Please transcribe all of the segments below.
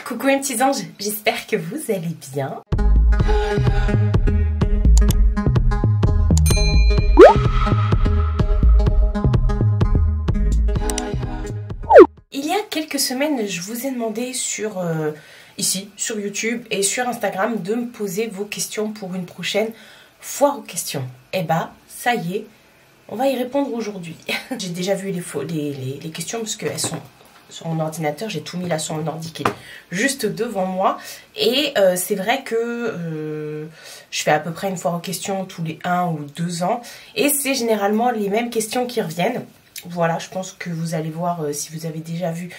Coucou mes petits anges, j'espère que vous allez bien. Il y a quelques semaines, je vous ai demandé ici, sur YouTube et sur Instagram, de me poser vos questions pour une prochaine foire aux questions. Et bah, ça y est, on va y répondre aujourd'hui. J'ai déjà vu les questions parce qu'elles sont sur mon ordinateur, j'ai tout mis là sur mon ordi qui est juste devant moi. Et c'est vrai que je fais à peu près une foire aux questions tous les 1 ou 2 ans. Et c'est généralement les mêmes questions qui reviennent. Voilà, je pense que vous allez voir si vous avez déjà vu,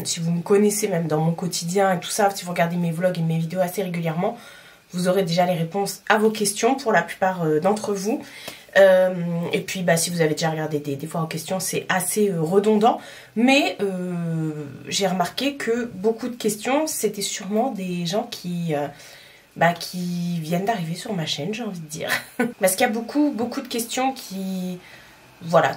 si vous me connaissez même dans mon quotidien et tout ça, si vous regardez mes vlogs et mes vidéos assez régulièrement, vous aurez déjà les réponses à vos questions pour la plupart d'entre vous. Et puis bah, si vous avez déjà regardé des foires aux questions, c'est assez redondant, mais j'ai remarqué que beaucoup de questions, c'était sûrement des gens qui viennent d'arriver sur ma chaîne, j'ai envie de dire. Parce qu'il y a beaucoup de questions qui... Voilà,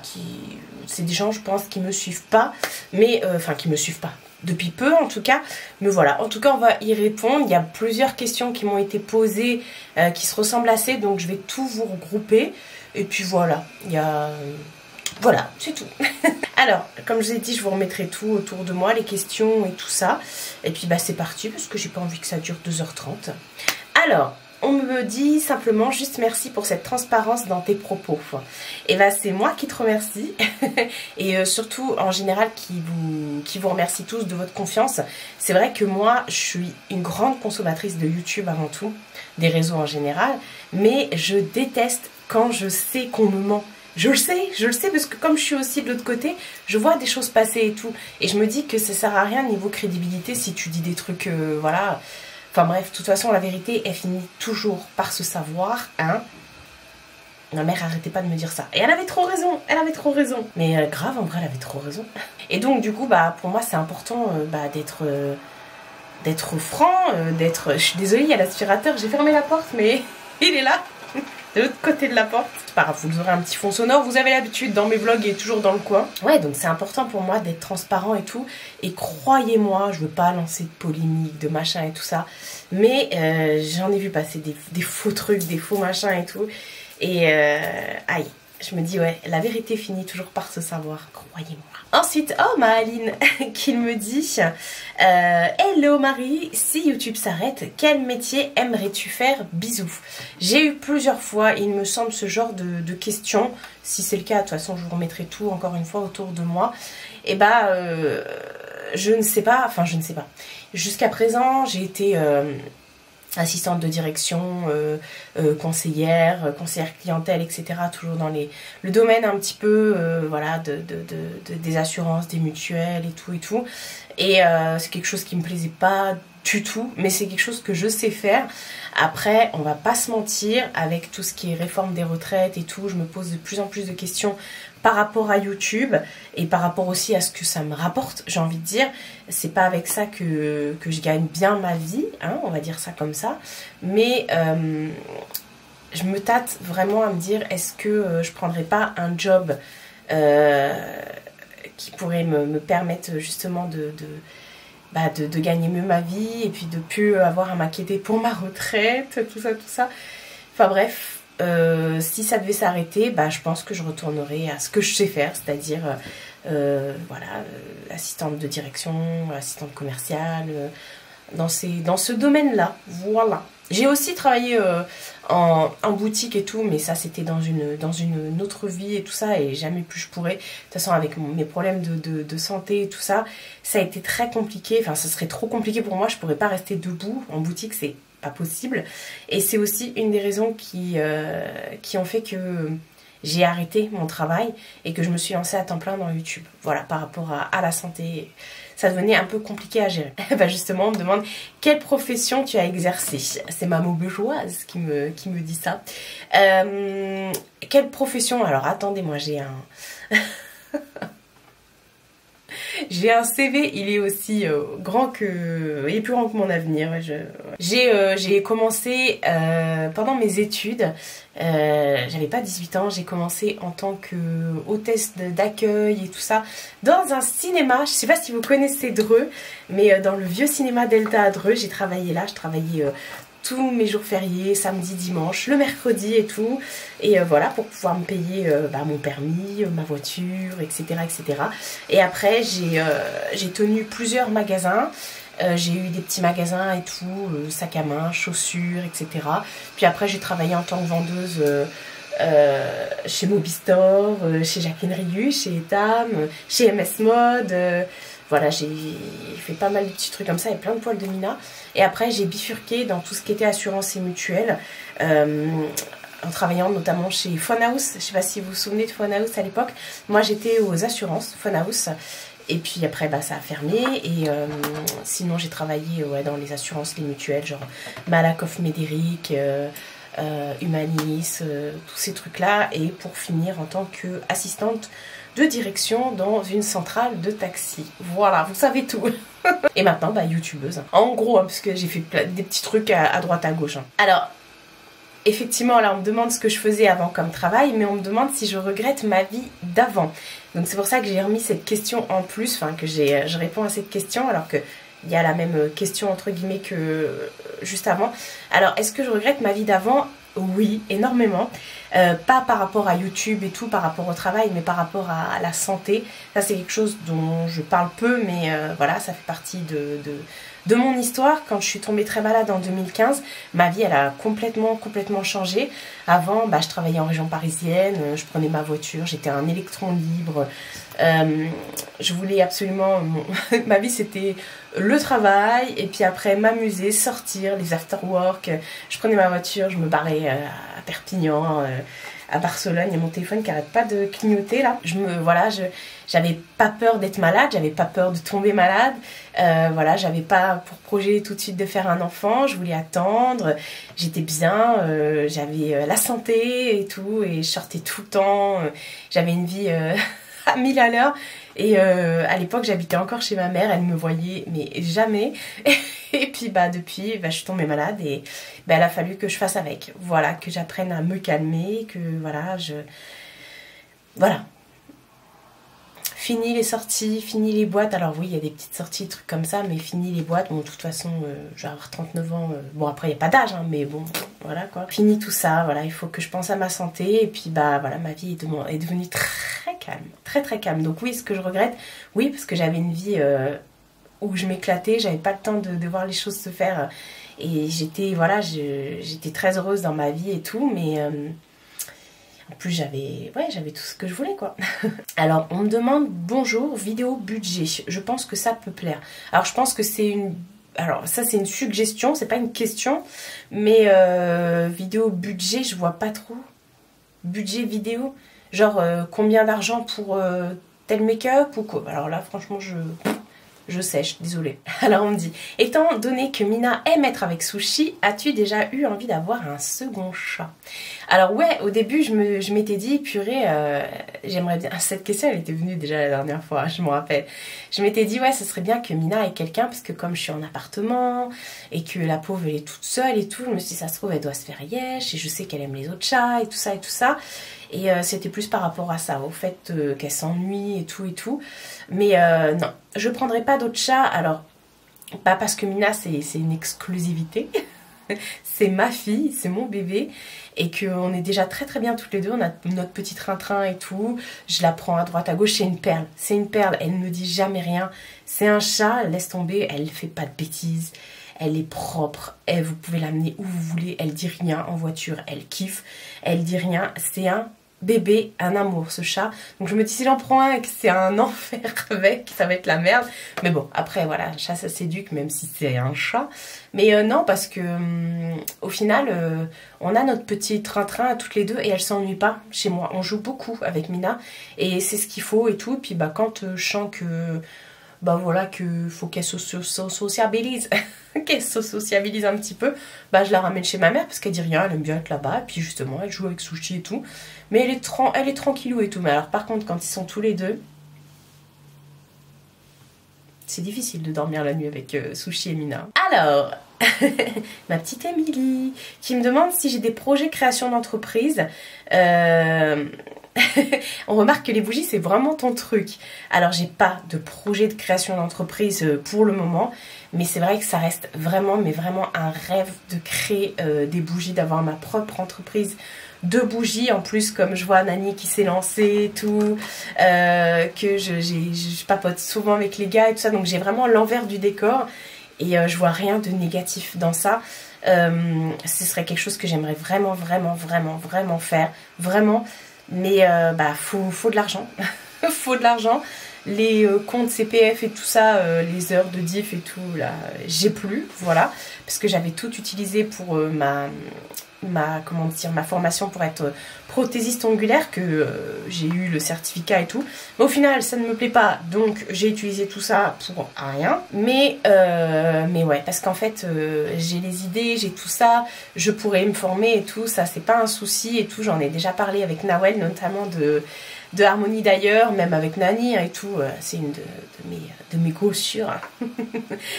c'est des gens, je pense, qui me suivent pas, mais... Enfin, qui me suivent pas. Depuis peu en tout cas, mais voilà, en tout cas on va y répondre. Il y a plusieurs questions qui m'ont été posées qui se ressemblent assez, donc je vais tout vous regrouper. Et puis voilà, voilà, c'est tout. Alors, comme je vous ai dit, je vous remettrai tout autour de moi, les questions et tout ça. Et puis bah c'est parti, parce que j'ai pas envie que ça dure 2h30. Alors, on me dit simplement juste merci pour cette transparence dans tes propos. Et bah c'est moi qui te remercie. Et surtout en général qui vous remercie tous de votre confiance. C'est vrai que moi je suis une grande consommatrice de YouTube avant tout, des réseaux en général. Mais je déteste quand je sais qu'on me ment. Je le sais parce que comme je suis aussi de l'autre côté, je vois des choses passer et tout. Et je me dis que ça sert à rien niveau crédibilité si tu dis des trucs, voilà... Enfin bref, de toute façon, la vérité, elle finit toujours par se savoir, hein. Ma mère arrêtait pas de me dire ça. Et elle avait trop raison, Mais grave, en vrai, elle avait trop raison. Et donc, du coup, bah, pour moi, c'est important d'être franc, Je suis désolée, il y a l'aspirateur, j'ai fermé la porte, mais il est là, de l'autre côté de la porte. C'est pas grave, vous aurez un petit fond sonore, vous avez l'habitude dans mes vlogs, il est toujours dans le coin. Ouais, donc c'est important pour moi d'être transparent et tout. Et croyez-moi, je veux pas lancer de polémique, de machin et tout ça. Mais j'en ai vu passer des faux trucs, des faux machins et tout. Et aïe, je me dis ouais, la vérité finit toujours par se savoir, croyez-moi. Ensuite, oh ma Aline qui me dit hello Marie, si YouTube s'arrête, quel métier aimerais-tu faire? Bisous. J'ai eu plusieurs fois, il me semble, ce genre de questions. Si c'est le cas, de toute façon, je vous remettrai tout encore une fois autour de moi. Et bah, je ne sais pas. Jusqu'à présent, j'ai été... assistante de direction, conseillère clientèle, etc. Toujours dans le domaine un petit peu voilà, des assurances, des mutuelles et tout. Et c'est quelque chose qui me plaisait pas du tout, mais c'est quelque chose que je sais faire. Après, on va pas se mentir, avec tout ce qui est réforme des retraites et tout, je me pose de plus en plus de questions par rapport à YouTube et par rapport aussi à ce que ça me rapporte, j'ai envie de dire. C'est pas avec ça que je gagne bien ma vie, hein, on va dire ça comme ça. Mais je me tâte vraiment à me dire, est-ce que je prendrais pas un job qui pourrait me permettre justement de gagner mieux ma vie et puis de plus avoir à m'inquiéter pour ma retraite, tout ça. Enfin bref, si ça devait s'arrêter, bah, je pense que je retournerai à ce que je sais faire, c'est-à-dire voilà, assistante de direction, assistante commerciale, dans ce domaine-là, voilà. J'ai aussi travaillé en boutique et tout, mais ça c'était dans une autre vie et tout ça, et jamais plus je pourrais. De toute façon, avec mes problèmes de santé et tout ça, ça a été très compliqué. Enfin, ça serait trop compliqué pour moi, je pourrais pas rester debout. En boutique, c'est pas possible. Et c'est aussi une des raisons qui ont fait que j'ai arrêté mon travail et que je me suis lancée à temps plein dans YouTube. Voilà, par rapport à la santé, ça devenait un peu compliqué à gérer. Bah justement, on me demande quelle profession tu as exercé. C'est ma bourgeoise qui me dit ça. Quelle profession? Alors attendez, moi j'ai un... J'ai un CV, il est aussi grand que... Il est plus grand que mon avenir. J'ai commencé pendant mes études, j'avais pas 18 ans, j'ai commencé en tant que hôtesse d'accueil et tout ça, dans un cinéma, je sais pas si vous connaissez Dreux, mais dans le vieux cinéma Delta à Dreux, j'ai travaillé là, je travaillais... tous mes jours fériés, samedi, dimanche, le mercredi et tout. Et voilà, pour pouvoir me payer mon permis, ma voiture, etc. etc. Et après, j'ai tenu plusieurs magasins. J'ai eu des petits magasins et tout, sacs à main, chaussures, etc. Puis après, j'ai travaillé en tant que vendeuse chez Mobistore, chez Jacqueline Riu, chez Etam, chez MS Mode. Voilà, j'ai fait pas mal de petits trucs comme ça et plein de poils de Mina. Et après, j'ai bifurqué dans tout ce qui était assurance et mutuelle, en travaillant notamment chez Phonehouse. Je sais pas si vous vous souvenez de Phonehouse à l'époque. Moi, j'étais aux assurances Phonehouse. Et puis après, ça a fermé. Et sinon, j'ai travaillé dans les assurances, les mutuelles, genre Malakoff Médéric, Humanis, tous ces trucs-là. Et pour finir, en tant qu'assistante de direction dans une centrale de taxi. Voilà, vous savez tout. Et maintenant, youtubeuse. En gros, parce que j'ai fait des petits trucs à droite à gauche. Alors, effectivement, là, on me demande ce que je faisais avant comme travail, mais on me demande si je regrette ma vie d'avant. Donc c'est pour ça que j'ai remis cette question en plus, enfin que je réponds à cette question, alors que il y a la même question entre guillemets que juste avant. Alors, est-ce que je regrette ma vie d'avant ? Oui, énormément. Pas par rapport à YouTube et tout, par rapport au travail, mais par rapport à la santé. Ça, c'est quelque chose dont je parle peu, mais voilà, ça fait partie de mon histoire. Quand je suis tombée très malade en 2015, ma vie, elle a complètement changé. Avant, je travaillais en région parisienne, je prenais ma voiture, j'étais un électron libre. Je voulais absolument... ma vie, c'était le travail, et puis après m'amuser, sortir, les after-work. Je prenais ma voiture, je me barrais à Perpignan, à Barcelone. Il y a mon téléphone qui arrête pas de clignoter là. J'avais pas peur d'être malade, j'avais pas peur de tomber malade. Voilà, j'avais pas pour projet tout de suite de faire un enfant. Je voulais attendre. J'étais bien, j'avais la santé et tout, et je sortais tout le temps. J'avais une vie à 1000 à l'heure. Et à l'époque, j'habitais encore chez ma mère, elle me voyait, mais jamais. Et puis depuis, je suis tombée malade et elle a fallu que je fasse avec. Voilà, que j'apprenne à me calmer, que voilà, Voilà. Fini les sorties, fini les boîtes. Alors oui, il y a des petites sorties, des trucs comme ça, mais fini les boîtes. Bon, de toute façon, je vais avoir 39 ans. Bon, après, il n'y a pas d'âge, hein, mais bon, voilà quoi. Fini tout ça, voilà, il faut que je pense à ma santé. Et puis, voilà, ma vie est devenue très calme. Très calme. Donc oui, ce que je regrette, oui, parce que j'avais une vie où je m'éclatais, j'avais pas le temps de voir les choses se faire. Et j'étais très heureuse dans ma vie et tout, mais... en plus, j'avais tout ce que je voulais, quoi. Alors, on me demande, bonjour, vidéo budget. Je pense que ça peut plaire. Alors, je pense que c'est une... Alors, ça, c'est une suggestion, c'est pas une question. Mais vidéo budget, je vois pas trop. Budget vidéo. Genre, combien d'argent pour tel make-up ou quoi. Alors là, franchement, je sèche, désolée. Alors on me dit, étant donné que Mina aime être avec Sushi, as-tu déjà eu envie d'avoir un second chat? Alors ouais, au début je m'étais dit, purée, j'aimerais bien... Cette question elle était venue déjà la dernière fois, je me rappelle. Je m'étais dit, ouais, ce serait bien que Mina ait quelqu'un, parce que comme je suis en appartement, et que la pauvre elle est toute seule et tout, je me suis dit, ça se trouve elle doit se faire yesh, et je sais qu'elle aime les autres chats, et tout ça, et tout ça. Et c'était plus par rapport à ça, au fait qu'elle s'ennuie et tout. Mais non, je prendrai pas d'autres chats. Alors, pas parce que Mina, c'est une exclusivité. C'est ma fille, c'est mon bébé. Et qu'on est déjà très bien toutes les deux. On a notre petit train-train et tout. Je la prends à droite, à gauche. C'est une perle. C'est une perle. Elle ne dit jamais rien. C'est un chat, laisse tomber. Elle fait pas de bêtises. Elle est propre. Vous pouvez l'amener où vous voulez. Elle dit rien en voiture. Elle kiffe. Elle dit rien. C'est un bébé, un amour ce chat. Donc je me dis si j'en prends un et que c'est un enfer avec, ça va être la merde. Mais bon, après voilà, un chat ça s'éduque même si c'est un chat. Mais non, parce que au final, on a notre petit train-train à toutes les deux et elle s'ennuie pas chez moi. On joue beaucoup avec Mina et c'est ce qu'il faut et tout. Puis quand je sens que voilà, que faut qu'elle sociabilise, qu'elle se sociabilise un petit peu, je la ramène chez ma mère parce qu'elle dit rien, elle aime bien être là-bas, et puis justement elle joue avec Sushi et tout, mais elle est tranquillou et tout. Mais alors par contre quand ils sont tous les deux, C'est difficile de dormir la nuit avec Sushi et Mina. Alors, ma petite Émilie, qui me demande si j'ai des projets création d'entreprise. On remarque que les bougies, c'est vraiment ton truc. Alors, j'ai pas de projet de création d'entreprise pour le moment, mais c'est vrai que ça reste vraiment, mais vraiment un rêve de créer des bougies, d'avoir ma propre entreprise de bougies. En plus, comme je vois Nani qui s'est lancée et tout, que je papote souvent avec les gars et tout ça, donc j'ai vraiment l'envers du décor et je vois rien de négatif dans ça. Ce serait quelque chose que j'aimerais vraiment, vraiment, vraiment, vraiment faire, vraiment. Mais bah faut de l'argent. Faut de l'argent. Les comptes CPF et tout ça, les heures de diff et tout, là, j'ai plus, voilà. Parce que j'avais tout utilisé pour comment dire, ma formation pour être prothésiste ongulaire, que j'ai eu le certificat et tout. Mais au final, ça ne me plaît pas, donc j'ai utilisé tout ça pour rien. Mais ouais, parce qu'en fait, j'ai les idées, j'ai tout ça, je pourrais me former et tout, ça c'est pas un souci et tout. J'en ai déjà parlé avec Nawel, notamment de Harmonie d'ailleurs, même avec Nani et tout, c'est une de mes gossures,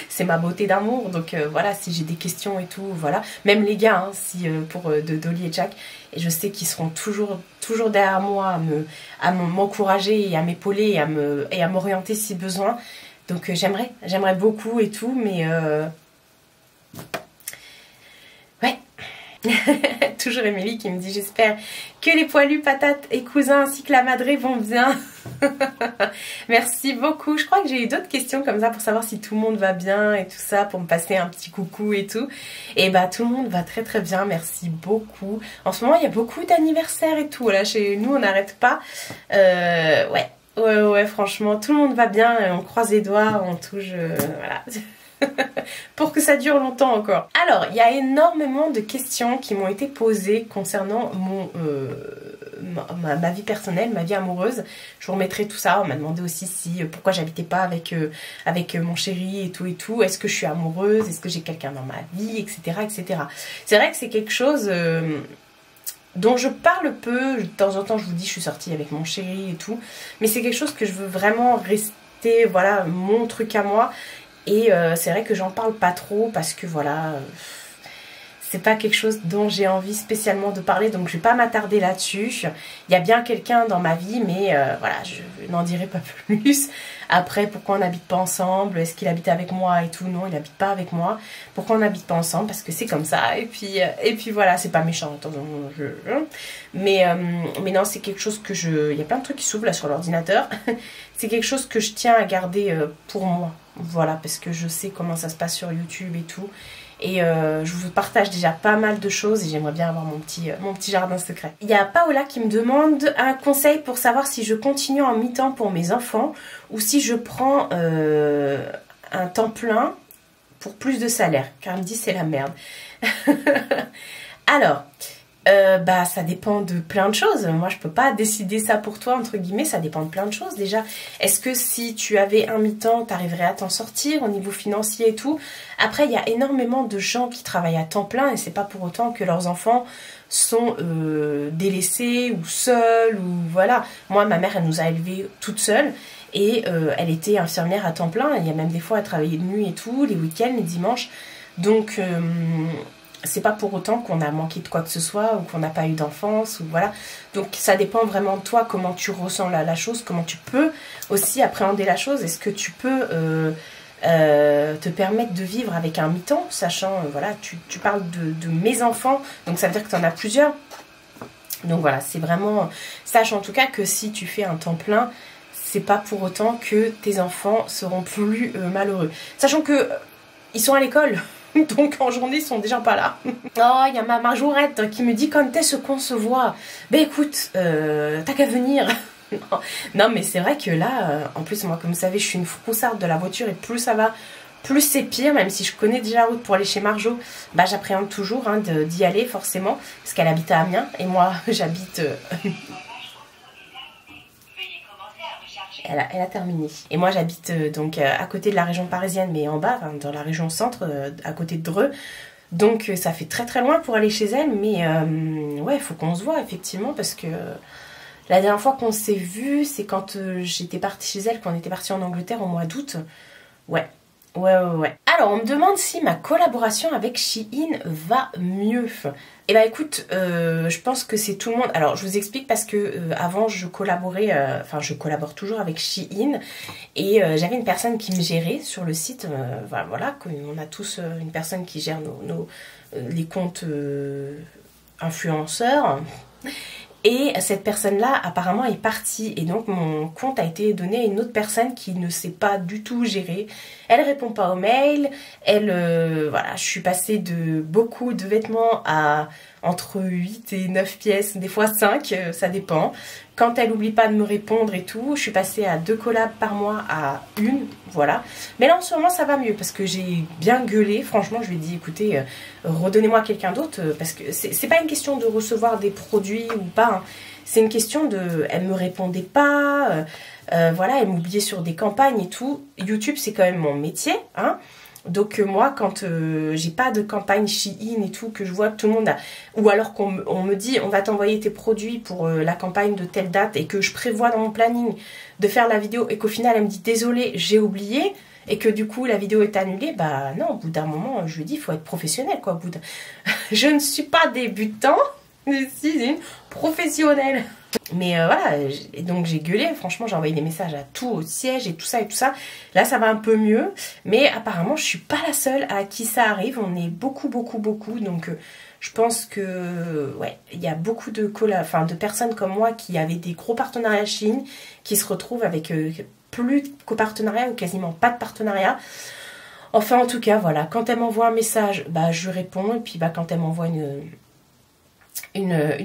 c'est ma beauté d'amour, donc voilà, si j'ai des questions et tout, voilà, même les gars, hein, si, pour de Dolly et Jack, et je sais qu'ils seront toujours derrière moi à m'encourager et à m'épauler et à m'orienter si besoin, donc j'aimerais beaucoup et tout, mais ouais. Toujours Émilie qui me dit j'espère que les poilus, patates et cousins ainsi que la madré vont bien. Merci beaucoup. Je crois que j'ai eu d'autres questions comme ça pour savoir si tout le monde va bien et tout ça, pour me passer un petit coucou et tout. Et bah tout le monde va très très bien, merci beaucoup. En ce moment il y a beaucoup d'anniversaires et tout, là chez nous on n'arrête pas. Ouais, franchement tout le monde va bien, on croise les doigts, on touche, voilà. Pour que ça dure longtemps encore. Alors, il y a énormément de questions qui m'ont été posées concernant ma vie personnelle, ma vie amoureuse. Je vous remettrai tout ça. On m'a demandé aussi pourquoi j'habitais pas avec mon chéri et tout. Est-ce que je suis amoureuse? Est-ce que j'ai quelqu'un dans ma vie? Etc. etc. C'est vrai que c'est quelque chose dont je parle peu. De temps en temps, je vous dis, je suis sortie avec mon chéri et tout. Mais c'est quelque chose que je veux vraiment rester, voilà, mon truc à moi. Et c'est vrai que j'en parle pas trop parce que voilà, c'est pas quelque chose dont j'ai envie spécialement de parler, donc je vais pas m'attarder là-dessus. Il y a bien quelqu'un dans ma vie, mais voilà, je n'en dirai pas plus. Après, pourquoi on n'habite pas ensemble? Est-ce qu'il habite avec moi et tout? Non, il n'habite pas avec moi. Pourquoi on n'habite pas ensemble? Parce que c'est comme ça. Et puis voilà, c'est pas méchant. Mais non, c'est quelque chose que il y a plein de trucs qui s'ouvrent là sur l'ordinateur. C'est quelque chose que je tiens à garder pour moi. Voilà, parce que je sais comment ça se passe sur YouTube et tout. Et je vous partage déjà pas mal de choses et j'aimerais bien avoir mon petit jardin secret. Il y a Paola qui me demande un conseil pour savoir si je continue en mi-temps pour mes enfants ou si je prends un temps plein pour plus de salaire. Car elle me dit c'est la merde. Alors... bah ça dépend de plein de choses. Moi je peux pas décider ça pour toi entre guillemets, ça dépend de plein de choses déjà. Est-ce que si tu avais un mi-temps, t'arriverais à t'en sortir au niveau financier et tout? Après il y a énormément de gens qui travaillent à temps plein et c'est pas pour autant que leurs enfants sont délaissés ou seuls ou voilà. Moi ma mère elle nous a élevés toute seule et elle était infirmière à temps plein. Il y a même des fois elle travaillait de nuit et tout, les week-ends, les dimanches. Donc c'est pas pour autant qu'on a manqué de quoi que ce soit ou qu'on n'a pas eu d'enfance ou voilà. Donc ça dépend vraiment de toi, comment tu ressens la chose, comment tu peux aussi appréhender la chose. Est-ce que tu peux te permettre de vivre avec un mi-temps, sachant, voilà, tu parles de mes enfants, donc ça veut dire que tu en as plusieurs. Donc voilà, c'est vraiment... Sache en tout cas que si tu fais un temps plein, c'est pas pour autant que tes enfants seront plus malheureux. Sachant que ils sont à l'école. Donc en journée ils sont déjà pas là. Oh, il y a ma Marjourette qui me dit quand est-ce qu'on se voit? Ben écoute, t'as qu'à venir. Non mais c'est vrai que là, en plus moi comme vous savez je suis une froussarde de la voiture et plus ça va, plus c'est pire. Même si je connais déjà la route pour aller chez Marjo, bah j'appréhende toujours hein, d'y aller forcément. Parce qu'elle habite à Amiens et moi j'habite... Elle a terminé. Et moi j'habite donc à côté de la région parisienne, mais en bas, dans la région centre, à côté de Dreux. Donc ça fait très très loin pour aller chez elle, mais ouais, il faut qu'on se voit effectivement, parce que la dernière fois qu'on s'est vu, c'est quand j'étais partie chez elle, quand on était parti en Angleterre au mois d'août. Ouais. Ouais. Alors, on me demande si ma collaboration avec Shein va mieux. Eh ben écoute, je pense que c'est tout le monde. Alors, je vous explique parce que avant, je collaborais, enfin, je collabore toujours avec Shein. Et j'avais une personne qui me gérait sur le site. Voilà, on a tous une personne qui gère les comptes influenceurs. Et cette personne-là, apparemment, est partie. Et donc, mon compte a été donné à une autre personne qui ne sait pas du tout gérer. Elle répond pas aux mails. Voilà, je suis passée de beaucoup de vêtements à entre 8 et 9 pièces, des fois 5, ça dépend. Quand elle n'oublie pas de me répondre et tout, je suis passée à 2 collabs par mois à une, voilà. Mais là, en ce moment, ça va mieux parce que j'ai bien gueulé. Franchement, je lui ai dit, écoutez, redonnez-moi quelqu'un d'autre parce que c'est pas une question de recevoir des produits ou pas. Hein. C'est une question de... Elle me répondait pas, voilà, elle m'oubliait sur des campagnes et tout. YouTube, c'est quand même mon métier, hein. Donc moi, quand j'ai pas de campagne Shein et tout, que je vois que tout le monde a... Ou alors qu'on me dit, on va t'envoyer tes produits pour la campagne de telle date et que je prévois dans mon planning de faire la vidéo et qu'au final, elle me dit, désolé, j'ai oublié et que du coup, la vidéo est annulée, bah non, au bout d'un moment, je lui dis, il faut être professionnel, quoi. Je ne suis pas débutant, je suis une professionnelle. Mais voilà, et donc j'ai gueulé, franchement j'ai envoyé des messages à tout, au siège et tout ça. Là ça va un peu mieux, mais apparemment je suis pas la seule à qui ça arrive, on est beaucoup, donc je pense que ouais, il y a beaucoup de personnes comme moi qui avaient des gros partenariats Chine, qui se retrouvent avec plus de copartenariat ou quasiment pas de partenariat. Enfin en tout cas voilà, quand elle m'envoie un message, bah je réponds, et puis bah quand elle m'envoie une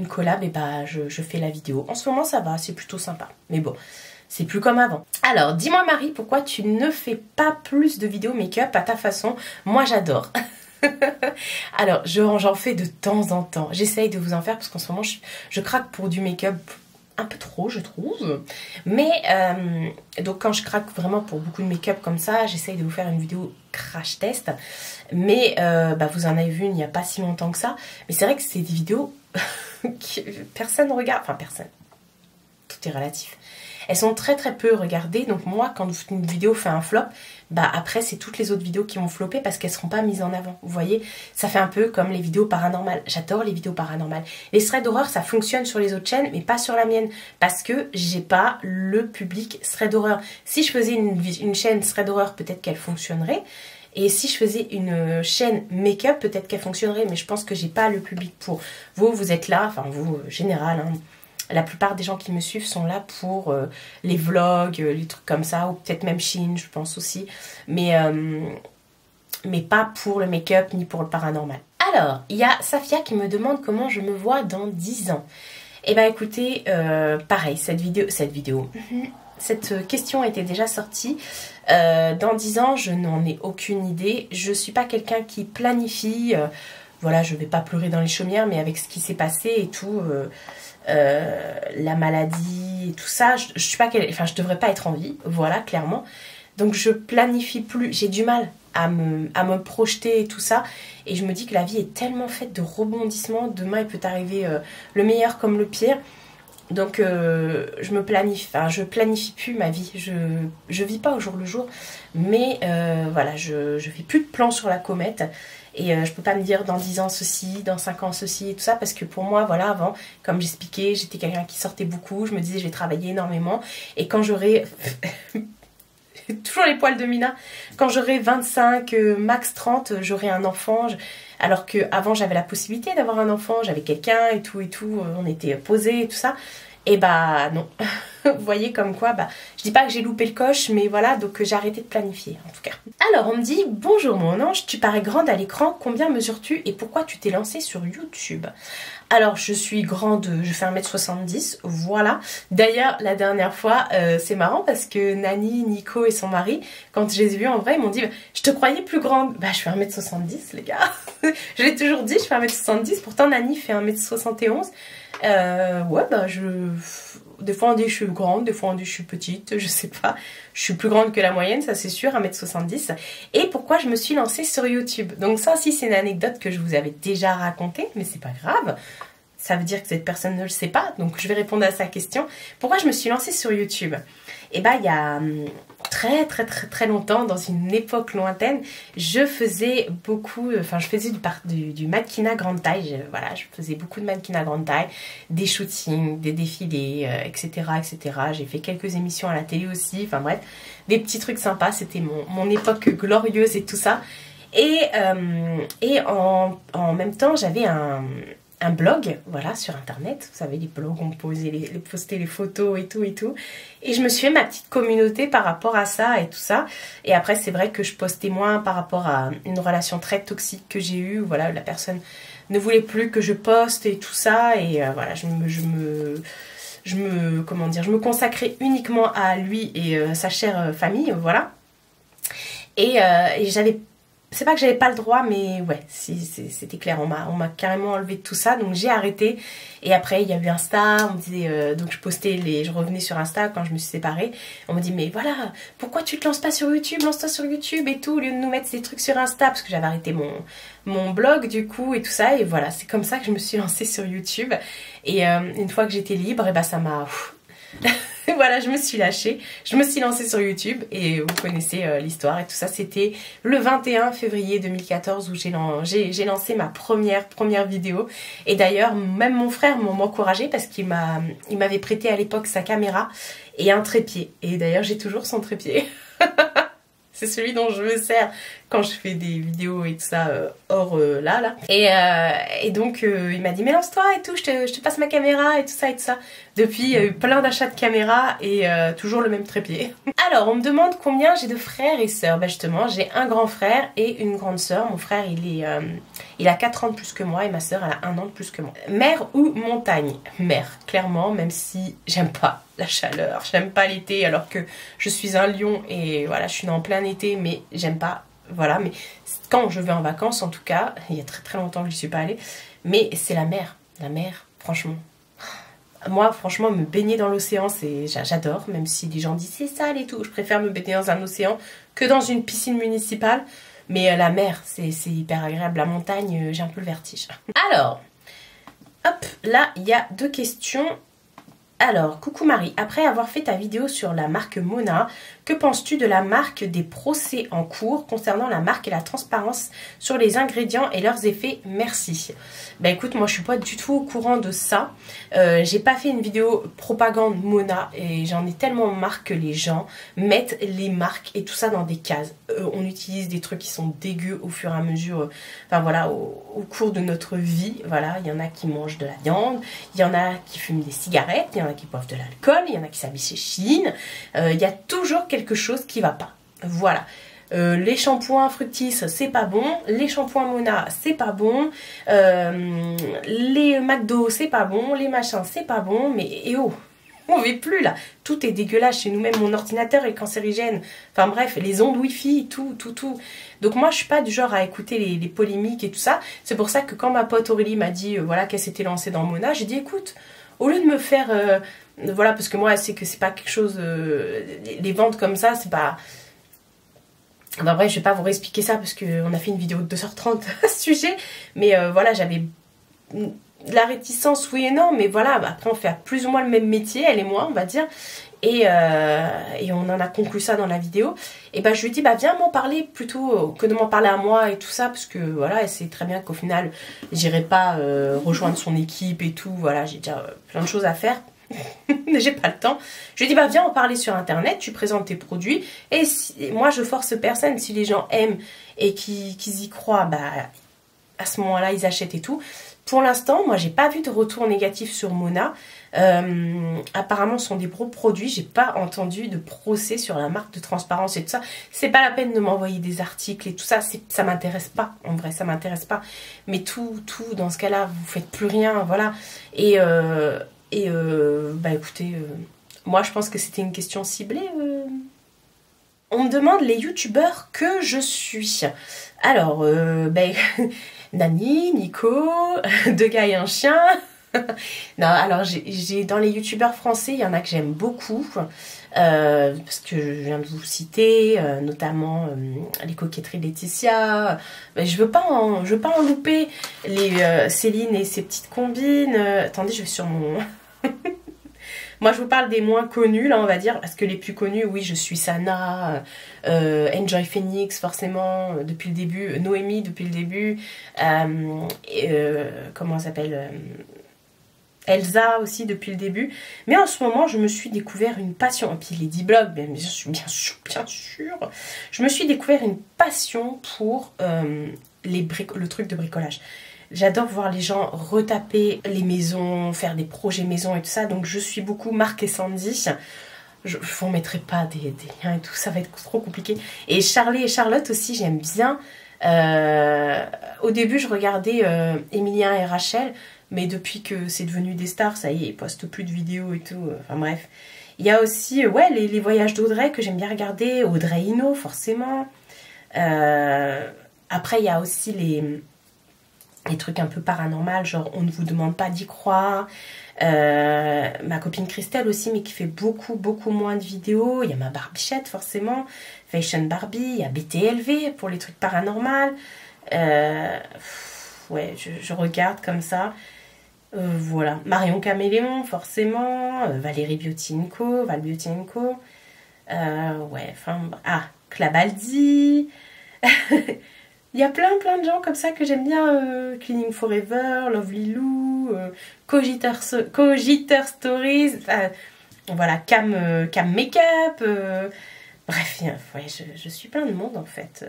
collab, et bah je fais la vidéo. En ce moment ça va, c'est plutôt sympa. Mais bon, c'est plus comme avant. Alors, dis-moi Marie, pourquoi tu ne fais pas plus de vidéos make-up à ta façon? Moi j'adore. Alors, j'en fais de temps en temps. J'essaye de vous en faire parce qu'en ce moment je craque pour du make-up un peu trop, je trouve. Mais, donc quand je craque vraiment pour beaucoup de make-up comme ça, j'essaye de vous faire une vidéo crash test. Mais bah, vous en avez vu il n'y a pas si longtemps que ça. Mais c'est vrai que c'est des vidéos que personne ne regarde. Enfin, personne. Tout est relatif. Elles sont très peu regardées. Donc moi, quand une vidéo fait un flop, bah après, c'est toutes les autres vidéos qui vont flopper parce qu'elles ne seront pas mises en avant. Vous voyez, ça fait un peu comme les vidéos paranormales. J'adore les vidéos paranormales. Les threads d'horreur, ça fonctionne sur les autres chaînes, mais pas sur la mienne. Parce que j'ai pas le public thread d'horreur. Si je faisais une chaîne thread d'horreur, peut-être qu'elle fonctionnerait. Et si je faisais une chaîne make-up, peut-être qu'elle fonctionnerait. Mais je pense que j'ai pas le public pour. Vous êtes là, enfin vous, général, hein. La plupart des gens qui me suivent sont là pour les vlogs, les trucs comme ça, ou peut-être même Shein, je pense aussi. Mais pas pour le make-up ni pour le paranormal. Alors, il y a Safia qui me demande comment je me vois dans 10 ans. Eh bien écoutez, pareil, cette question était déjà sortie. Dans 10 ans, je n'en ai aucune idée. Je ne suis pas quelqu'un qui planifie. Voilà, je ne vais pas pleurer dans les chaumières, mais avec ce qui s'est passé et tout... la maladie et tout ça, je suis pas je devrais pas être en vie, voilà, clairement. Donc je planifie plus, j'ai du mal à me projeter et tout ça, et je me dis que la vie est tellement faite de rebondissements, demain il peut arriver le meilleur comme le pire. Donc je planifie plus ma vie, je vis pas au jour le jour, mais voilà, je fais plus de plans sur la comète. Et je peux pas me dire dans 10 ans ceci, dans 5 ans ceci et tout ça, parce que pour moi, voilà, avant, comme j'expliquais, j'étais quelqu'un qui sortait beaucoup, je me disais je vais travailler énormément, et quand j'aurai, toujours les poils de Mina, quand j'aurai 25, max 30, j'aurai un enfant, alors qu'avant j'avais la possibilité d'avoir un enfant, j'avais quelqu'un et tout, on était posés et tout ça, et bah non. Vous voyez comme quoi, bah, je dis pas que j'ai loupé le coche, mais voilà, donc j'ai arrêté de planifier en tout cas. Alors on me dit, bonjour mon ange, tu parais grande à l'écran, combien mesures-tu et pourquoi tu t'es lancée sur YouTube? Alors je suis grande, je fais 1m70, voilà. D'ailleurs la dernière fois, c'est marrant parce que Nani, Nico et son mari, quand je les ai vus en vrai, ils m'ont dit, je te croyais plus grande. Bah je fais 1m70 les gars, je l'ai toujours dit, je fais 1m70, pourtant Nani fait 1m71. Ouais bah des fois on dit que je suis grande, des fois on dit que je suis petite, je sais pas. Je suis plus grande que la moyenne, ça c'est sûr, 1m70. Et pourquoi je me suis lancée sur YouTube? Donc ça aussi c'est une anecdote que je vous avais déjà racontée, mais c'est pas grave. Ça veut dire que cette personne ne le sait pas, donc je vais répondre à sa question. Pourquoi je me suis lancée sur YouTube? Et bah il y a très longtemps, dans une époque lointaine, je faisais beaucoup, enfin je faisais du mannequinat grande taille, voilà, je faisais beaucoup de mannequinat grande taille, des shootings, des défilés, etc., etc. J'ai fait quelques émissions à la télé aussi, enfin bref, des petits trucs sympas, c'était mon époque glorieuse et tout ça. Et en même temps, j'avais un blog, voilà, sur internet. Vous savez, les blogs, on postait les photos et tout et tout. Et je me suis fait ma petite communauté par rapport à ça et tout ça. Et après, c'est vrai que je postais moins par rapport à une relation très toxique que j'ai eue. Voilà, la personne ne voulait plus que je poste et tout ça. Et voilà, je me consacrais uniquement à lui et sa chère famille, voilà. Et j'avais... C'est pas que j'avais pas le droit, mais ouais, c'était clair, on m'a carrément enlevé de tout ça, donc j'ai arrêté. Et après, il y a eu Insta, on me disait, donc je revenais sur Insta quand je me suis séparée. On me dit, mais voilà, pourquoi tu te lances pas sur YouTube, lance-toi sur YouTube et tout, au lieu de nous mettre ces trucs sur Insta, parce que j'avais arrêté mon blog du coup et tout ça. Et voilà, c'est comme ça que je me suis lancée sur YouTube. Et une fois que j'étais libre, et bah ça m'a... Voilà, je me suis lâchée, je me suis lancée sur YouTube et vous connaissez l'histoire et tout ça. C'était le 21 février 2014 où j'ai lancé ma première vidéo. Et d'ailleurs, même mon frère m'a encouragée parce qu'il m'avait prêté à l'époque sa caméra et un trépied. Et d'ailleurs, j'ai toujours son trépied. C'est celui dont je me sers quand je fais des vidéos et tout ça hors là. Et donc il m'a dit mais lance-toi et tout, je te passe ma caméra et tout ça et tout ça. Depuis il y a eu plein d'achats de caméras et toujours le même trépied. Alors on me demande combien j'ai de frères et sœurs. Ben justement j'ai un grand frère et une grande sœur. Mon frère il a 4 ans de plus que moi et ma sœur elle a 1 an de plus que moi. Mer ou montagne? Mer, clairement, même si j'aime pas la chaleur, j'aime pas l'été alors que je suis un lion et voilà je suis en plein été mais j'aime pas. Voilà, mais quand je vais en vacances, en tout cas, il y a très longtemps que je n'y suis pas allée, mais c'est la mer, franchement. Moi, franchement, me baigner dans l'océan, j'adore, même si les gens disent c'est sale et tout. Je préfère me baigner dans un océan que dans une piscine municipale, mais la mer, c'est hyper agréable. La montagne, j'ai un peu le vertige. Alors, hop, là, il y a 2 questions. Alors, coucou Marie, après avoir fait ta vidéo sur la marque Mona, que penses-tu de la marque des procès en cours concernant la marque et la transparence sur les ingrédients et leurs effets? Merci. Ben écoute, moi je suis pas du tout au courant de ça. J'ai pas fait une vidéo propagande Mona et j'en ai tellement marre que les gens mettent les marques et tout ça dans des cases. On utilise des trucs qui sont dégueux au fur et à mesure, enfin voilà, au cours de notre vie. Voilà, il y en a qui mangent de la viande, il y en a qui fument des cigarettes, il y en a qui boivent de l'alcool, il y en a qui s'habillent chez Shein. Il y a toujours quelque chose qui va pas. Voilà. Les shampoings Fructis, c'est pas bon. Les shampoings Mona, c'est pas bon. Les McDo, c'est pas bon. Les machins, c'est pas bon. Mais et oh, on vit plus là. Tout est dégueulasse chez nous. Même mon ordinateur est cancérigène. Enfin bref, les ondes Wi-Fi, tout. Donc moi, je suis pas du genre à écouter les polémiques et tout ça. C'est pour ça que quand ma pote Aurélie m'a dit voilà qu'elle s'était lancée dans Mona, j'ai dit écoute, au lieu de me faire voilà, parce que moi, elle sait que c'est pas quelque chose... les ventes comme ça, c'est pas... Enfin bref, je vais pas vous réexpliquer ça parce qu'on a fait une vidéo de 2h30 à ce sujet. Mais voilà, j'avais de la réticence, oui et non. Mais voilà, après on fait plus ou moins le même métier, elle et moi, on va dire. Et on en a conclu ça dans la vidéo. Et bah je lui ai dit, bah viens m'en parler plutôt que de m'en parler à moi et tout ça. Parce que voilà, elle sait très bien qu'au final, j'irai pas rejoindre son équipe et tout. Voilà, j'ai déjà plein de choses à faire. J'ai pas le temps. Je lui ai dit bah viens en parler sur internet, tu présentes tes produits et moi je force personne. Si les gens aiment et qu'ils y croient, bah à ce moment là ils achètent et tout. Pour l'instant moi j'ai pas vu de retour négatif sur Mona. Apparemment ce sont des gros produits, j'ai pas entendu de procès sur la marque de transparence et tout ça. C'est pas la peine de m'envoyer des articles et tout ça, ça m'intéresse pas, en vrai ça m'intéresse pas. Mais tout dans ce cas là vous faites plus rien, voilà. Et bah écoutez, moi je pense que c'était une question ciblée. On me demande les youtubeurs que je suis. Alors, ben, Nani, Nico, 2 gars et un chien. Non, alors j'ai dans les youtubeurs français, il y en a que j'aime beaucoup. Parce que je viens de vous citer, notamment les coquetteries de Laetitia. Mais je veux pas en louper les Céline et ses petites combines. Attendez, je vais sur mon... Moi, je vous parle des moins connus, là, on va dire, parce que les plus connus, oui, je suis Sana, Enjoy Phoenix, forcément, depuis le début, Noémie, depuis le début, comment elle s'appelle Elsa aussi depuis le début. Mais en ce moment, je me suis découvert une passion. Et puis Lady Blog, bien sûr. Je me suis découvert une passion pour le truc de bricolage. J'adore voir les gens retaper les maisons, faire des projets maison et tout ça. Donc je suis beaucoup Marc et Sandy. Je ne vous mettrai pas des liens et tout, ça va être trop compliqué. Et Charlie et Charlotte aussi, j'aime bien. Au début, je regardais Emilien et Rachel. Mais depuis que c'est devenu des stars, ça y est, ils postent plus de vidéos et tout. Enfin bref. Il y a aussi les voyages d'Audrey que j'aime bien regarder. Audrey Hinault, forcément. Après, il y a aussi les trucs un peu paranormals, genre On ne vous demande pas d'y croire. Ma copine Christelle aussi, mais qui fait beaucoup moins de vidéos. Il y a ma Barbichette, forcément. Fashion Barbie. Il y a BTLV pour les trucs paranormals. Ouais, je regarde comme ça. Voilà, Marion Caméléon, forcément, Valérie Beauty Co, Val Beauty Co. Ouais, enfin, Clabaldi. Il y a plein de gens comme ça que j'aime bien. Cleaning Forever, Lovely Lou, Cogiteur Stories, voilà, Cam Makeup. Bref, ouais, je suis plein de monde en fait.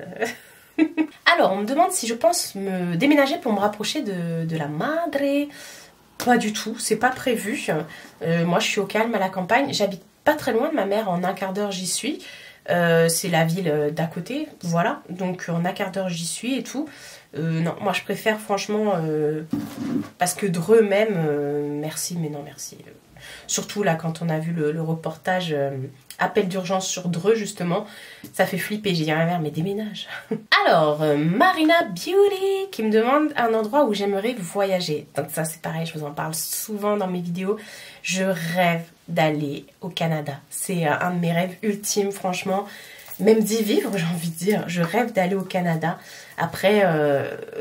Alors, on me demande si je pense me déménager pour me rapprocher de la madre. Pas du tout, c'est pas prévu. Moi, je suis au calme à la campagne. J'habite pas très loin de ma mère, en un quart d'heure, j'y suis. C'est la ville d'à côté, voilà. Donc, en un quart d'heure, j'y suis et tout. Non, moi, je préfère franchement... parce que Dreux même, merci, mais non, merci. Surtout là, quand on a vu le reportage... appel d'urgence sur Dreux, justement. Ça fait flipper. J'ai dit à ma mère, mais déménage. Alors, Marina Beauty qui me demande un endroit où j'aimerais voyager. Donc ça, c'est pareil, je vous en parle souvent dans mes vidéos. Je rêve d'aller au Canada. C'est un de mes rêves ultimes, franchement. Même d'y vivre, j'ai envie de dire. Je rêve d'aller au Canada. Après,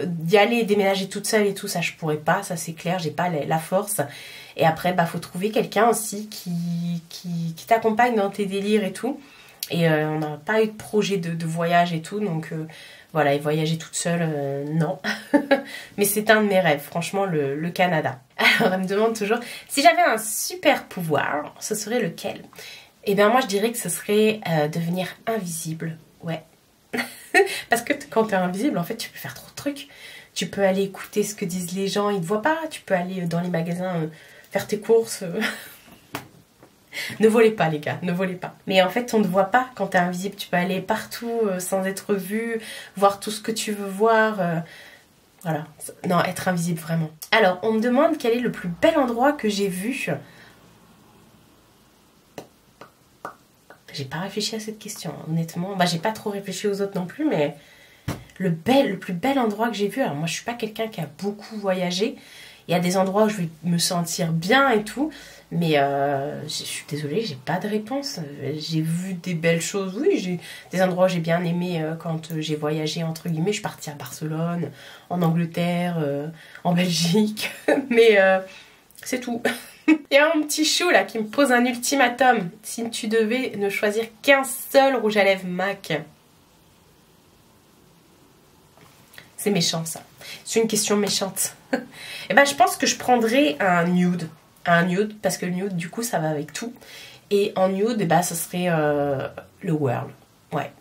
d'y aller et déménager toute seule et tout, ça, je pourrais pas. Ça, c'est clair, j'ai pas la force. Et après, faut trouver quelqu'un aussi qui t'accompagne dans tes délires et tout. Et on n'a pas eu de projet de voyage et tout. Donc voilà, et voyager toute seule, non. Mais c'est un de mes rêves, franchement, le Canada. Alors, elle me demande toujours, si j'avais un super pouvoir, ce serait lequel? Eh bien, moi, je dirais que ce serait devenir invisible. Ouais. Parce que quand t'es invisible, en fait, tu peux faire trop de trucs. Tu peux aller écouter ce que disent les gens, ils ne te voient pas. Tu peux aller dans les magasins... faire tes courses. Ne volez pas les gars, ne volez pas. Mais en fait on ne voit pas quand t'es invisible. Tu peux aller partout sans être vu, voir tout ce que tu veux voir. Voilà, non, être invisible vraiment. Alors on me demande quel est le plus bel endroit que j'ai vu. J'ai pas réfléchi à cette question honnêtement. J'ai pas trop réfléchi aux autres non plus, mais le plus bel endroit que j'ai vu. Alors moi je suis pas quelqu'un qui a beaucoup voyagé. Il y a des endroits où je vais me sentir bien et tout. Mais je suis désolée, j'ai pas de réponse. J'ai vu des belles choses, oui. J'ai des endroits où j'ai bien aimé quand j'ai voyagé, entre guillemets. Je suis partie à Barcelone, en Angleterre, en Belgique. Mais c'est tout. Il y a un petit chou là qui me pose un ultimatum. Si tu devais ne choisir qu'un seul rouge à lèvres MAC. C'est méchant ça. C'est une question méchante. Et je pense que je prendrais un nude. Un nude, parce que le nude, du coup, ça va avec tout. Et en nude, ce serait le World. Ouais.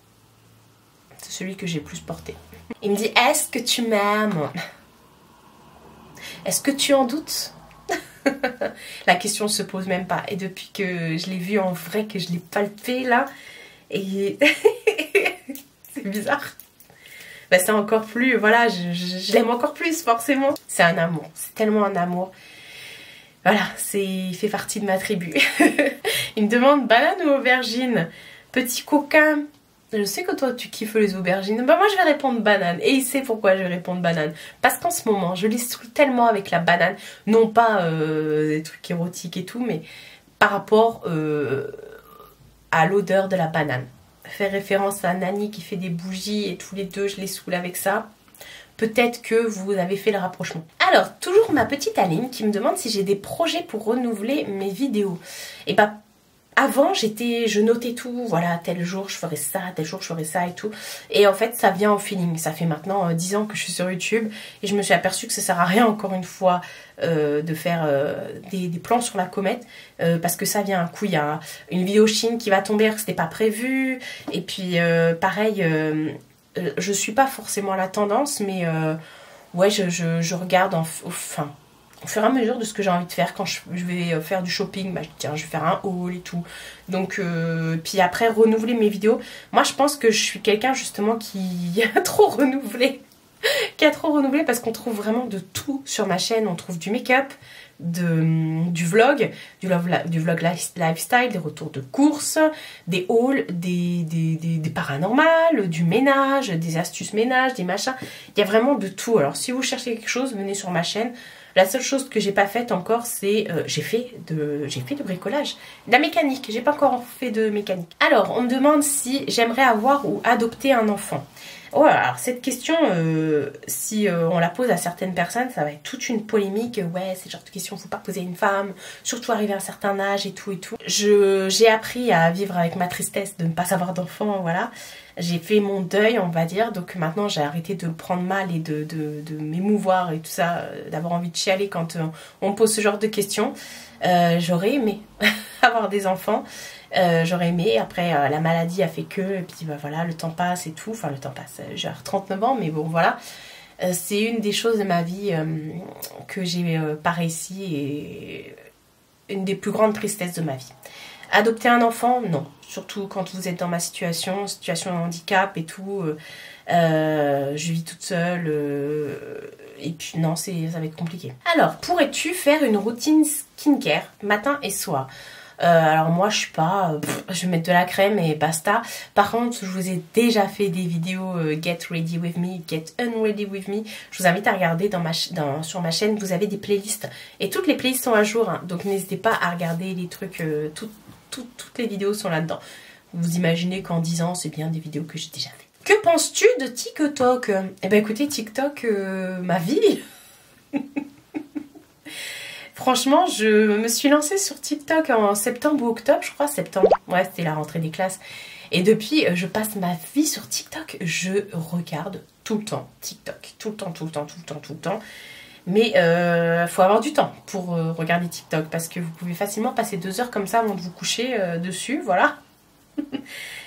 C'est celui que j'ai le plus porté. Il me dit, est-ce que tu m'aimes? Est-ce que tu en doutes? La question se pose même pas. Et depuis que je l'ai vu en vrai, que je l'ai palpé là, et c'est bizarre. C'est encore plus, voilà, je l'aime encore plus forcément. C'est un amour, c'est tellement un amour. Voilà, il fait partie de ma tribu. Il me demande banane ou aubergine? Petit coquin, je sais que toi tu kiffes les aubergines. Moi je vais répondre banane. Et il sait pourquoi je vais répondre banane. Parce qu'en ce moment, je l'estrouille tellement avec la banane. Non pas des trucs érotiques et tout, mais par rapport à l'odeur de la banane. Fait référence à Nani qui fait des bougies et tous les deux je les saoule avec ça. peut-être que vous avez fait le rapprochement. Alors, toujours ma petite Aline qui me demande si j'ai des projets pour renouveler mes vidéos. Et bah, avant, je notais tout, voilà, tel jour je ferai ça, tel jour je ferai ça et tout. Et en fait, ça vient au feeling. Ça fait maintenant 10 ans que je suis sur YouTube et je me suis aperçue que ça sert à rien, encore une fois, de faire des plans sur la comète parce que ça vient un coup. Il y a une vidéo Chine qui va tomber alors que c'était pas prévu. Et puis, pareil, je suis pas forcément à la tendance, mais ouais, je regarde enfin, au fur et à mesure de ce que j'ai envie de faire. Quand je vais faire du shopping, bah, tiens, je vais faire un haul et tout. Donc, puis après, renouveler mes vidéos. Moi, je pense que je suis quelqu'un justement qui a trop renouvelé. Qui a trop renouvelé parce qu'on trouve vraiment de tout sur ma chaîne. On trouve du make-up, du vlog, du vlog lifestyle, des retours de courses, des hauls, des paranormales, du ménage, des astuces ménage, des machins. Il y a vraiment de tout. Alors, si vous cherchez quelque chose, venez sur ma chaîne. La seule chose que j'ai pas faite encore, c'est j'ai fait du bricolage, de la mécanique. J'ai pas encore fait de mécanique. Alors, on me demande si j'aimerais avoir ou adopter un enfant. Oh, alors cette question, si on la pose à certaines personnes, ça va être toute une polémique. Ouais, c'est le genre de question, faut pas poser à une femme, surtout arriver à un certain âge et tout et tout. J'ai appris à vivre avec ma tristesse de ne pas avoir d'enfant, voilà. J'ai fait mon deuil, on va dire, donc maintenant j'ai arrêté de le prendre mal et de m'émouvoir et tout ça, d'avoir envie de chialer quand on me pose ce genre de questions. J'aurais aimé avoir des enfants. J'aurais aimé, après la maladie a fait que, et puis bah, voilà, le temps passe et tout, enfin le temps passe, j'ai 39 ans, mais bon voilà, c'est une des choses de ma vie que j'ai pas réussi et une des plus grandes tristesses de ma vie. Adopter un enfant, non, surtout quand vous êtes dans ma situation de handicap et tout, je vis toute seule, et puis non, ça va être compliqué. Alors, pourrais-tu faire une routine skincare matin et soir? Alors moi je suis pas, je vais mettre de la crème et basta. Par contre je vous ai déjà fait des vidéos Get Ready With Me, Get Unready With Me. Je vous invite à regarder sur ma chaîne, vous avez des playlists. Et toutes les playlists sont à jour, hein, donc n'hésitez pas à regarder les trucs, toutes les vidéos sont là-dedans. Vous imaginez qu'en 10 ans c'est bien des vidéos que j'ai déjà fait. Que penses-tu de TikTok? Eh ben écoutez, TikTok, ma vie. Franchement, je me suis lancée sur TikTok en septembre ou octobre, je crois, septembre. Ouais, c'était la rentrée des classes. Et depuis, je passe ma vie sur TikTok. Je regarde tout le temps TikTok. Tout le temps. Mais faut avoir du temps pour regarder TikTok parce que vous pouvez facilement passer 2 heures comme ça avant de vous coucher dessus, voilà.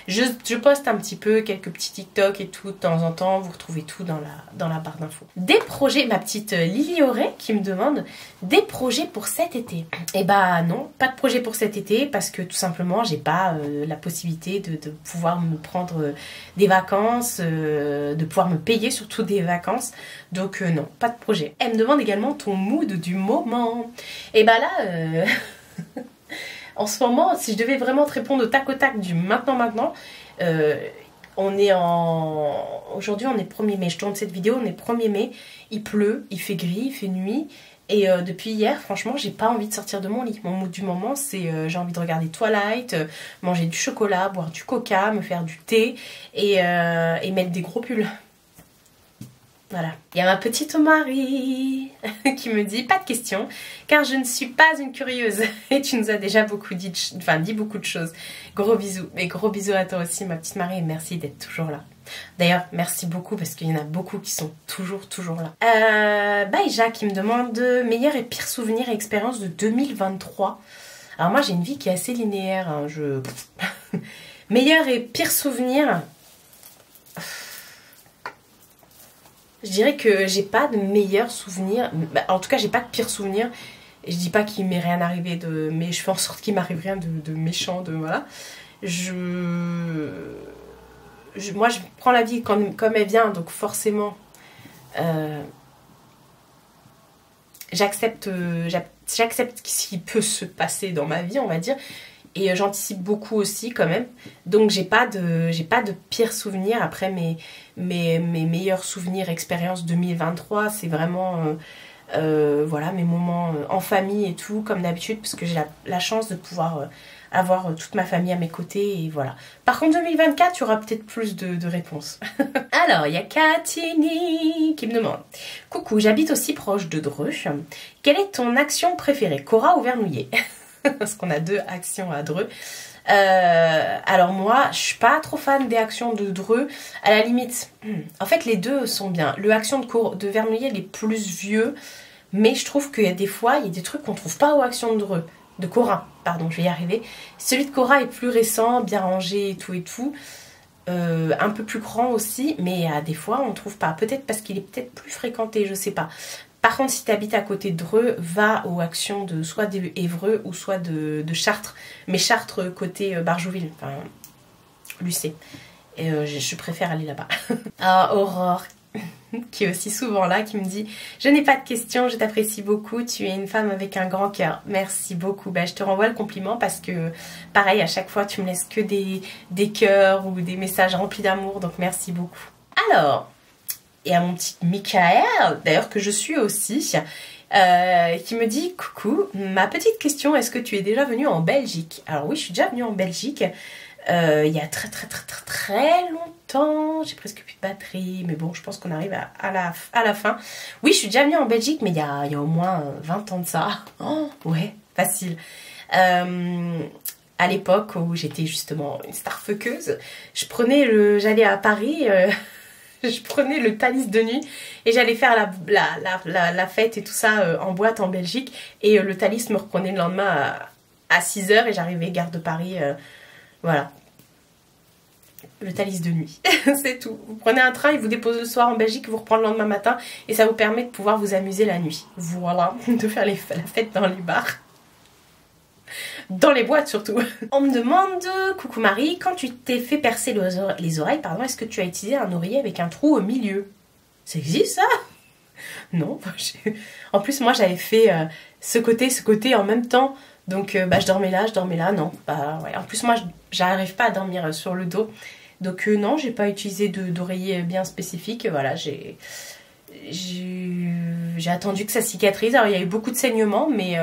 Je poste un petit peu quelques petits TikTok et tout de temps en temps, vous retrouvez tout dans la barre d'infos. Des projets, ma petite Lily Auré qui me demande des projets pour cet été. Eh bah non, pas de projet pour cet été parce que tout simplement j'ai pas la possibilité de pouvoir me prendre des vacances, de pouvoir me payer surtout des vacances. Donc non, pas de projet. Elle me demande également ton mood du moment. Et bah là... En ce moment, si je devais vraiment te répondre au tac du maintenant, aujourd'hui on est 1er mai, je tourne cette vidéo, on est 1er mai, il pleut, il fait gris, il fait nuit, et depuis hier, franchement, j'ai pas envie de sortir de mon lit. Mon mood du moment, c'est j'ai envie de regarder Twilight, manger du chocolat, boire du coca, me faire du thé, et mettre des gros pulls. Voilà. Il y a ma petite Marie qui me dit pas de questions car je ne suis pas une curieuse et tu nous as déjà dit beaucoup de choses. Gros bisous et gros bisous à toi aussi ma petite Marie et merci d'être toujours là. D'ailleurs merci beaucoup parce qu'il y en a beaucoup qui sont toujours là. Baïja qui me demande meilleurs et pires souvenirs et expériences de 2023. Alors moi j'ai une vie qui est assez linéaire. Hein, meilleurs et pires souvenirs. Je dirais que j'ai pas de meilleurs souvenirs. En tout cas, j'ai pas de pires souvenirs. Je dis pas qu'il m'est rien arrivé mais je fais en sorte qu'il m'arrive rien de méchant, voilà. Moi, je prends la vie comme elle vient, donc forcément, j'accepte ce qui peut se passer dans ma vie, on va dire. Et j'anticipe beaucoup aussi quand même. Donc j'ai pas de pires souvenirs. Après mes meilleurs souvenirs, expériences 2023, c'est vraiment voilà, mes moments en famille et tout, comme d'habitude, parce que j'ai la chance de pouvoir avoir toute ma famille à mes côtés et voilà. Par contre 2024, il y aura peut-être plus de réponses. Alors, il y a Katini qui me demande: coucou, j'habite aussi proche de Dreux. Quelle est ton action préférée, Cora ou Vernouillet? Parce qu'on a 2 actions à Dreux. Alors moi, je suis pas trop fan des actions de Dreux. À la limite, en fait les deux sont bien. Le action de Vernouillet, il est plus vieux, mais je trouve qu'il y a des fois, il y a des trucs qu'on trouve pas aux actions de Dreux. De Cora, pardon, je vais y arriver. Celui de Cora est plus récent, bien rangé et tout et tout. Un peu plus grand aussi, mais à des fois on trouve pas. Peut-être parce qu'il est peut-être plus fréquenté, je sais pas. Par contre, si tu habites à côté de Dreux, va aux actions de soit d'Évreux ou soit de Chartres. Mais Chartres côté Barjouville, enfin, Lucé. Et je préfère aller là-bas. Ah, Aurore, qui est aussi souvent là, qui me dit: je n'ai pas de questions, je t'apprécie beaucoup, tu es une femme avec un grand cœur. Merci beaucoup. Ben, je te renvoie le compliment parce que, pareil, à chaque fois, tu me laisses que des cœurs ou des messages remplis d'amour, donc merci beaucoup. Alors, et à mon petit Michael, d'ailleurs que je suis aussi, qui me dit: coucou, ma petite question, est-ce que tu es déjà venue en Belgique? Alors oui, je suis déjà venue en Belgique, il y a très longtemps. J'ai presque plus de batterie, mais bon, je pense qu'on arrive à la fin. Oui, je suis déjà venue en Belgique, mais il y a au moins 20 ans de ça. Oh, ouais, facile. À l'époque où j'étais justement une starfuckeuse, j'allais à Paris... je prenais le Thalys de nuit et j'allais faire la fête et tout ça en boîte en Belgique. Et le Thalys me reprenait le lendemain à 6 h et j'arrivais gare de Paris. Voilà. Le Thalys de nuit. C'est tout. Vous prenez un train, il vous dépose le soir en Belgique, vous reprend le lendemain matin. Et ça vous permet de pouvoir vous amuser la nuit. Voilà. De faire la fête dans les bars. Dans les boîtes surtout. On me demande: coucou Marie, quand tu t'es fait percer les oreilles, pardon, est-ce que tu as utilisé un oreiller avec un trou au milieu? Ça existe ça? Non. En plus moi j'avais fait ce côté en même temps. Donc bah, je dormais là, non. Bah, ouais. En plus moi j'arrive pas à dormir sur le dos. Donc non, j'ai pas utilisé d'oreiller bien spécifique. Voilà, j'ai attendu que ça cicatrise. Alors il y a eu beaucoup de saignements, mais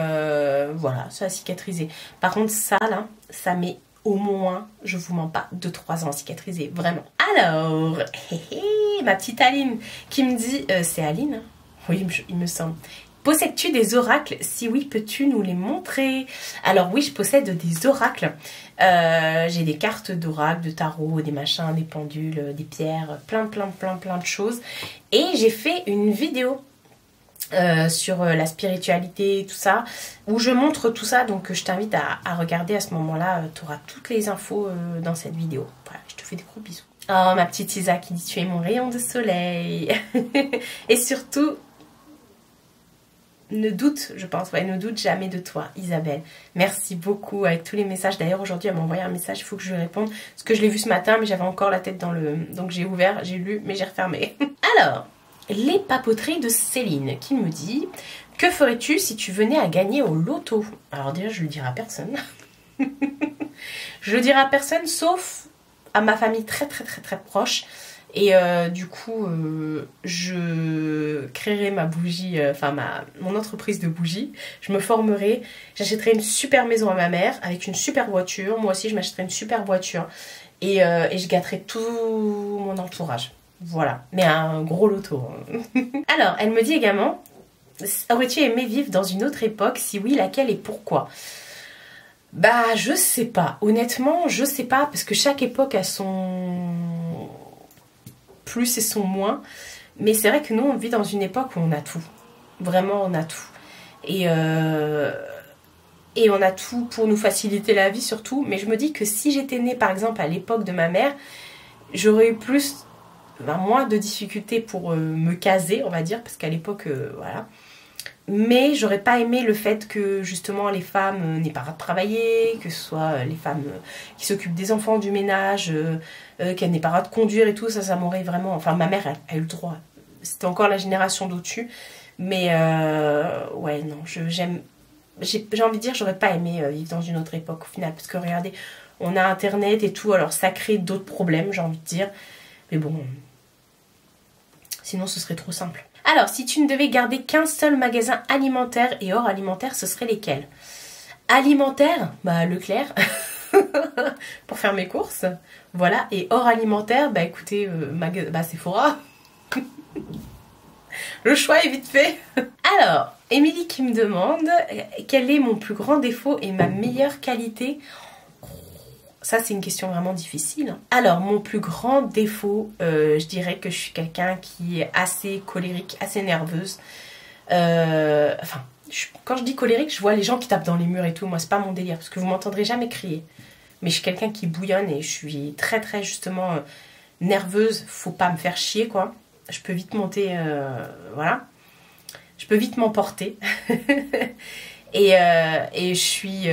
voilà, ça a cicatrisé. Par contre ça là, ça met au moins, je vous mens pas, 2-3 ans à cicatriser, vraiment. Alors, ma petite Aline qui me dit, c'est Aline hein? Oui, il me semble. Possèdes-tu des oracles? Si oui, peux-tu nous les montrer? Alors oui, je possède des oracles. J'ai des cartes d'oracle, de tarot, des machins, des pendules, des pierres, plein de choses. Et j'ai fait une vidéo sur la spiritualité, tout ça, où je montre tout ça. Donc je t'invite à regarder à ce moment-là. Tu auras toutes les infos dans cette vidéo. Voilà, je te fais des gros bisous. Oh, ma petite Isa qui dit: tu es mon rayon de soleil. Et surtout... ne doute, je pense, ouais, ne doute jamais de toi, Isabelle. Merci beaucoup avec tous les messages. D'ailleurs, aujourd'hui, elle m'a envoyé un message, il faut que je lui réponde. Parce que je l'ai vu ce matin, mais j'avais encore la tête dans le... Donc j'ai ouvert, j'ai lu, mais j'ai refermé. Alors, les papoteries de Céline qui me dit: que ferais-tu si tu venais à gagner au loto? Alors déjà, je le dirai à personne. Je le dirai à personne, sauf à ma famille très proche. Et du coup, je créerai ma bougie, enfin mon entreprise de bougies. Je me formerai, j'achèterai une super maison à ma mère avec une super voiture. Moi aussi, je m'achèterai une super voiture. Et je gâterai tout mon entourage. Voilà, mais un gros loto. Alors, elle me dit également: aurais-tu aimé vivre dans une autre époque? Si oui, laquelle et pourquoi? Bah, je sais pas. Honnêtement, je sais pas, parce que chaque époque a son... plus et son moins. Mais c'est vrai que nous, on vit dans une époque où on a tout. Vraiment, on a tout. Et on a tout pour nous faciliter la vie, surtout. Mais je me dis que si j'étais née, par exemple, à l'époque de ma mère, j'aurais eu moins de difficultés pour me caser, on va dire. Parce qu'à l'époque, voilà. Mais j'aurais pas aimé le fait que, justement, les femmes n'aient pas le droit de travailler, que ce soit les femmes qui s'occupent des enfants, du ménage... qu'elle n'ait pas le droit de conduire et tout, ça m'aurait vraiment... Enfin, ma mère, elle a eu le droit. C'était encore la génération d'au-dessus. Mais, ouais, non, j'ai envie de dire, j'aurais pas aimé vivre dans une autre époque, au final. Parce que, regardez, on a Internet et tout, alors ça crée d'autres problèmes, j'ai envie de dire. Mais bon, sinon, ce serait trop simple. Alors, si tu ne devais garder qu'un seul magasin alimentaire et hors alimentaire, ce serait lesquels? Alimentaire, bah Leclerc, pour faire mes courses. Voilà, et hors alimentaire, bah écoutez, Sephora. Le choix est vite fait. Alors, Émilie qui me demande quel est mon plus grand défaut et ma meilleure qualité. Ça, c'est une question vraiment difficile. Alors, mon plus grand défaut, je dirais que je suis quelqu'un qui est assez colérique, assez nerveuse. Quand je dis colérique, je vois les gens qui tapent dans les murs et tout. Moi, c'est pas mon délire, parce que vous m'entendrez jamais crier. Mais je suis quelqu'un qui bouillonne et je suis très, très, justement, nerveuse. Faut pas me faire chier, quoi. Je peux vite monter, voilà. Je peux vite m'emporter. et je suis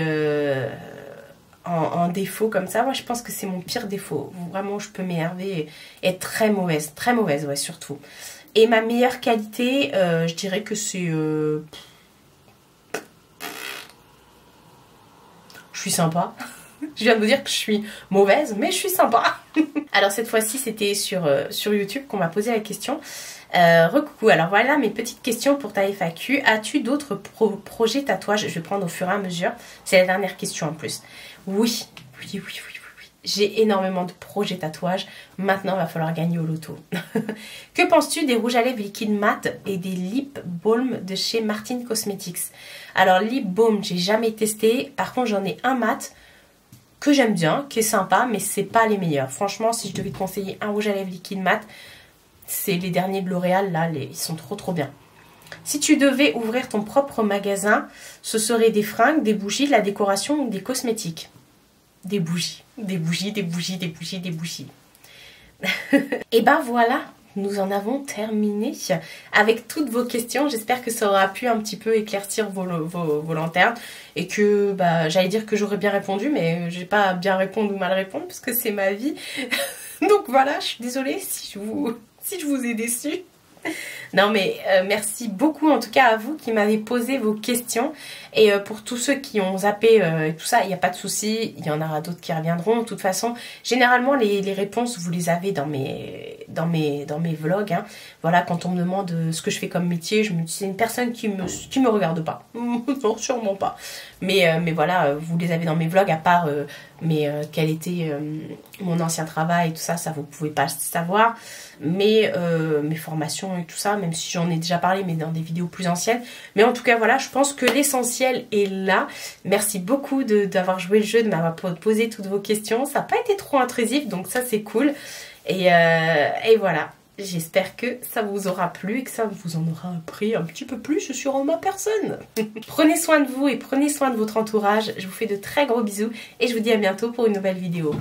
en défaut comme ça. Moi, je pense que c'est mon pire défaut. Vraiment, je peux m'énerver et être très mauvaise, ouais, surtout. Et ma meilleure qualité, je dirais que c'est... je suis sympa. Je viens de vous dire que je suis mauvaise, mais je suis sympa. Alors cette fois-ci, c'était sur YouTube qu'on m'a posé la question. Recoucou, alors voilà mes petites questions pour ta FAQ. As-tu d'autres projets tatouages? Je vais prendre au fur et à mesure. C'est la dernière question en plus. Oui. J'ai énormément de projets tatouages. Maintenant, il va falloir gagner au loto. Que penses-tu des rouges à lèvres liquides mat et des lip balm de chez Martin Cosmetics? Alors, lip balm, j'ai jamais testé. Par contre, j'en ai un mat que j'aime bien, qui est sympa, mais c'est pas les meilleurs. Franchement, si je devais te conseiller un rouge à lèvres liquide mat, c'est les derniers de L'Oréal, là, ils sont trop bien. Si tu devais ouvrir ton propre magasin, ce serait des fringues, des bougies, de la décoration ou des cosmétiques? Des bougies. Et ben voilà, nous en avons terminé avec toutes vos questions. J'espère que ça aura pu un petit peu éclaircir vos lanternes et que, j'allais dire que j'aurais bien répondu, mais je vais pas bien répondre ou mal répondre parce que c'est ma vie. Donc voilà, je suis désolée si je vous ai déçu. Non mais merci beaucoup en tout cas à vous qui m'avez posé vos questions et pour tous ceux qui ont zappé et tout ça, il n'y a pas de souci, il y en aura d'autres qui reviendront. De toute façon, généralement les réponses vous les avez dans mes vlogs, hein. Voilà, quand on me demande ce que je fais comme métier, je me dis c'est une personne qui me regarde pas. Non, sûrement pas. Mais voilà, vous les avez dans mes vlogs, à part quel était mon ancien travail, tout ça vous pouvez pas savoir. Mais mes formations et tout ça, même si j'en ai déjà parlé, mais dans des vidéos plus anciennes. Mais en tout cas, voilà, je pense que l'essentiel est là. Merci beaucoup d'avoir joué le jeu, de m'avoir posé toutes vos questions. Ça n'a pas été trop intrusif, donc ça, c'est cool. Et voilà. J'espère que ça vous aura plu et que ça vous en aura appris un petit peu plus sur ma personne. Prenez soin de vous et prenez soin de votre entourage. Je vous fais de très gros bisous et je vous dis à bientôt pour une nouvelle vidéo.